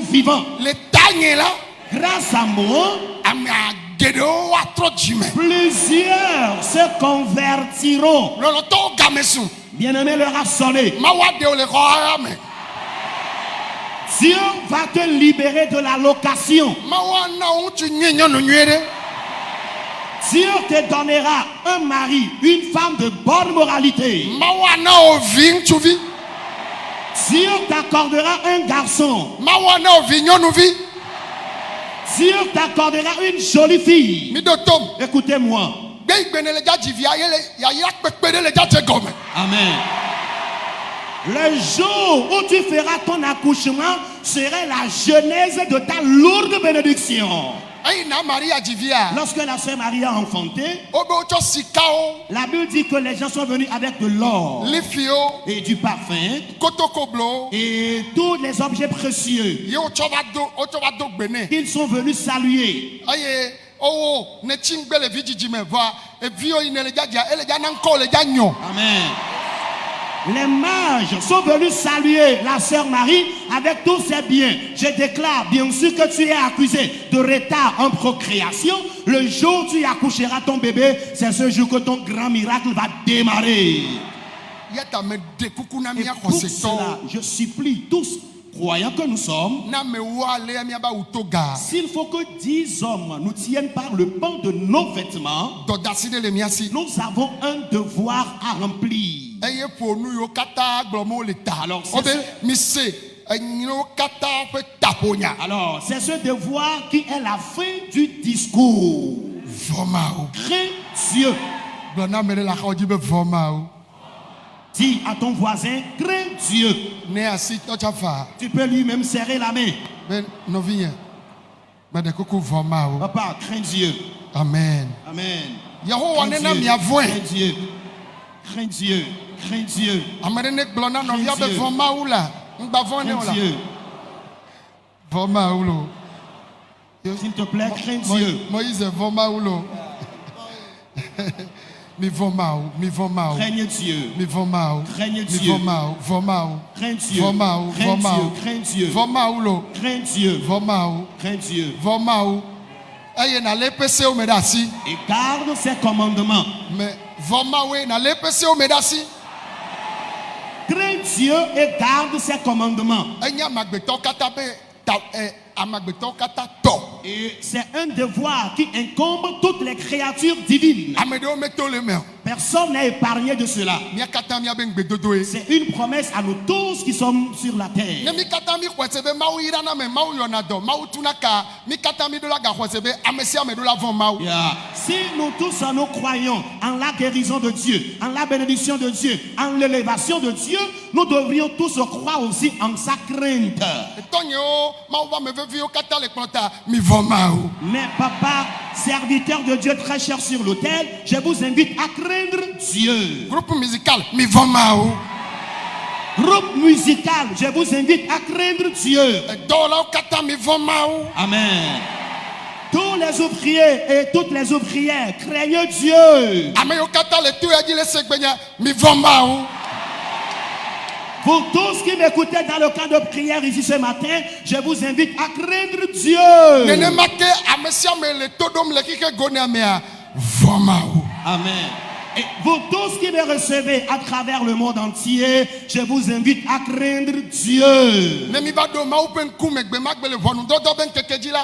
vivant. Le dernier là, Grâce à moi, plusieurs se convertiront. Bien-aimé, l'heure a sonné. Dieu va te libérer de la location. Dieu te donnera un mari, une femme de bonne moralité. Dieu t'accordera un garçon. Dieu t'accordera une jolie fille. Écoutez-moi. Amen. Le jour où tu feras ton accouchement serait la genèse de ta lourde bénédiction. Lorsque la sœur Marie a enfanté, la Bible dit que les gens sont venus avec de l'or et du parfum et tous les objets précieux. Ils sont venus saluer. Amen. Les mages sont venus saluer la sœur Marie avec tous ses biens. Je déclare, bien sûr, que tu es accusé de retard en procréation. Le jour où tu accoucheras ton bébé, c'est ce jour que ton grand miracle va démarrer. Et pour cela, je supplie tous, croyants que nous sommes, s'il faut que 10 hommes nous tiennent par le pan de nos vêtements, nous avons un devoir à remplir. Alors, c'est ce devoir qui est la fin du discours. Crains Dieu. Dis à ton voisin, crains Dieu. Tu peux lui-même serrer la main. Papa, crains Dieu. Amen. Amen. Crains Dieu. Crains Dieu. Crains Dieu. S'il te plaît, crains Dieu. Moïse, Craigne Dieu. Craigne Dieu. Crains Dieu. Crains Dieu. Crains Dieu. Crains Dieu. Et garde ses commandements. Crains Dieu et garde ses commandements. Et c'est un devoir qui incombe toutes les créatures divines. Personne n'est épargné de cela. C'est une promesse à nous tous qui sommes sur la terre. Si nous tous nous croyons en la guérison de Dieu, en la bénédiction de Dieu, en l'élévation de Dieu, nous devrions tous croire aussi en sa crainte. Mais papa, serviteur de Dieu très cher sur l'autel, je vous invite à craindre Dieu. Groupe musical, Groupe musical, je vous invite à craindre Dieu. Amen. Tous les ouvriers et toutes les ouvrières craignent Dieu. Pour tous qui m'écoutez dans le camp de prière ici ce matin, je vous invite à craindre Dieu. Amen. Et vous tous qui me recevez à travers le monde entier, je vous invite à craindre Dieu.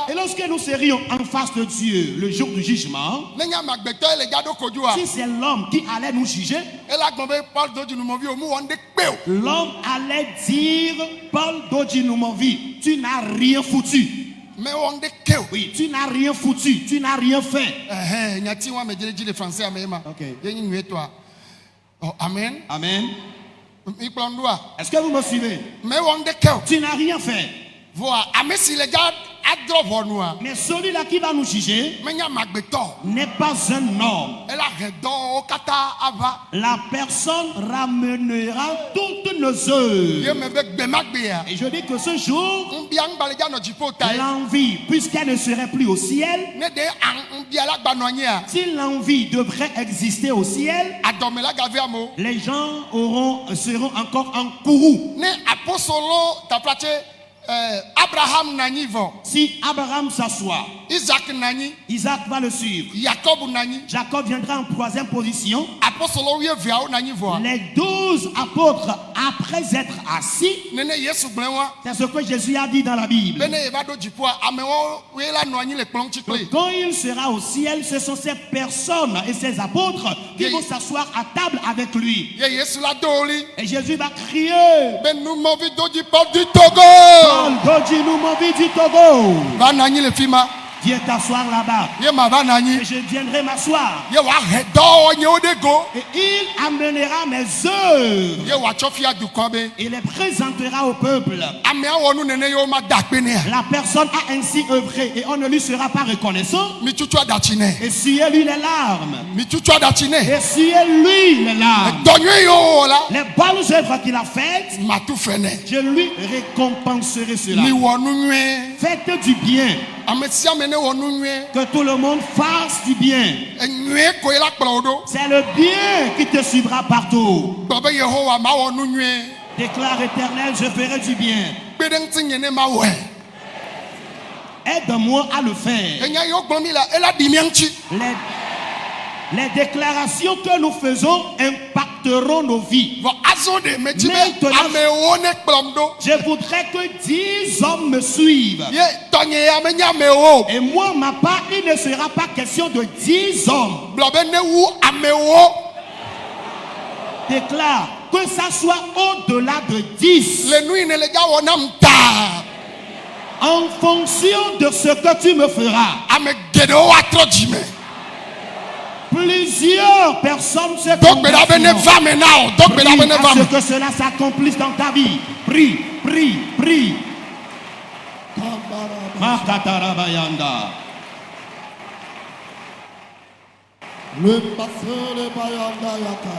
Et lorsque nous serions en face de Dieu le jour du jugement, si c'est l'homme qui allait nous juger, l'homme allait dire, Paul Dodinoumovi, tu n'as rien foutu. Oui, tu n'as rien foutu, tu n'as rien fait. Okay. Amen. Amen. Est-ce que vous me suivez? Tu n'as rien fait. Mais celui-là qui va nous juger n'est pas un homme. La personne ramènera toutes nos œuvres. Et je dis que ce jour, l'envie, puisqu'elle ne serait plus au ciel, si l'envie devrait exister au ciel, les gens seront encore en courroux. Abraham nani vo. Si Abraham s'assoit, Isaac nani. Isaac va le suivre. Jacob nani. Jacob viendra en troisième position. Apostole wie viao nani vo. Les 12 apôtres, après être assis, Nene Yesu gbenwa. c'est ce que Jésus a dit dans la Bible. Bene eva do jipoa amewo we la no anyi le klon chikle. Quand il sera au ciel, ce sont ces personnes et ces apôtres qui vont s'asseoir à table avec lui. Ye Yesu la doli. Et Jésus va crier. Ben nous movi do jipo du Togo. Doji nous m'envie du Togo. Va nani le fima. Viens t'asseoir là-bas. Ye ma va nani. Et je viendrai m'asseoir. Ye wa he do nye odego. Et il amènera mes œuvres. Ye wa chofia du kobe. Et les présentera au peuple. Ame awonu nene yo ma dakpene. La personne a ainsi œuvré et on ne lui sera pas reconnaissant. Mi chuchu adachine. Essuyez-lui les larmes. Mi chuchu adachine. Essuyez-lui les larmes. Donye yo la. Les bonnes œuvres qu'il a faites, Ma tu fene. je lui récompenserai cela. Mi wonu nwe. Faites du bien. Amesi amene wonu nwe. Que tout le monde fasse du bien. Nwe ko ela kplodo. C'est le bien qui te suivra partout. Bobe Yehowa ma wonu nwe. Déclare Éternel, je ferai du bien. Bedeng tinyene ma we. Aide-moi à le faire. Enya yo gbomi la ela di mianchi. Les déclarations que nous faisons impacteront nos vies. Vo azo de mejibe Maintenant, ame wone kplomdo. je voudrais que 10 hommes me suivent. Ye tonye amenya me wo. Et moi, ma part, il ne sera pas question de 10 hommes. Blobe ne wu ame wo. Déclare que ça soit au-delà de 10. Le nui ne le ga wonam ta. En fonction de ce que tu me feras. Ame gedo wa tro jime. Plusieurs personnes se Donc be da bene convertiront. va me now. Donc be da Prie bene va à me. ce que cela s'accomplisse dans ta vie. Prie, prie, prie. Makatarabayanda. Le passeur de Bayanda Yaka.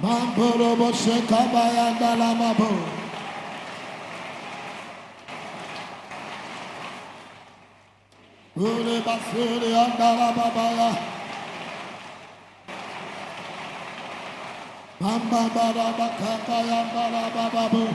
Mamboro Bosheka Bayanda Lamabo. Le passeur de Yanda Babaya. Mamba Barabaka Yanda Bababo.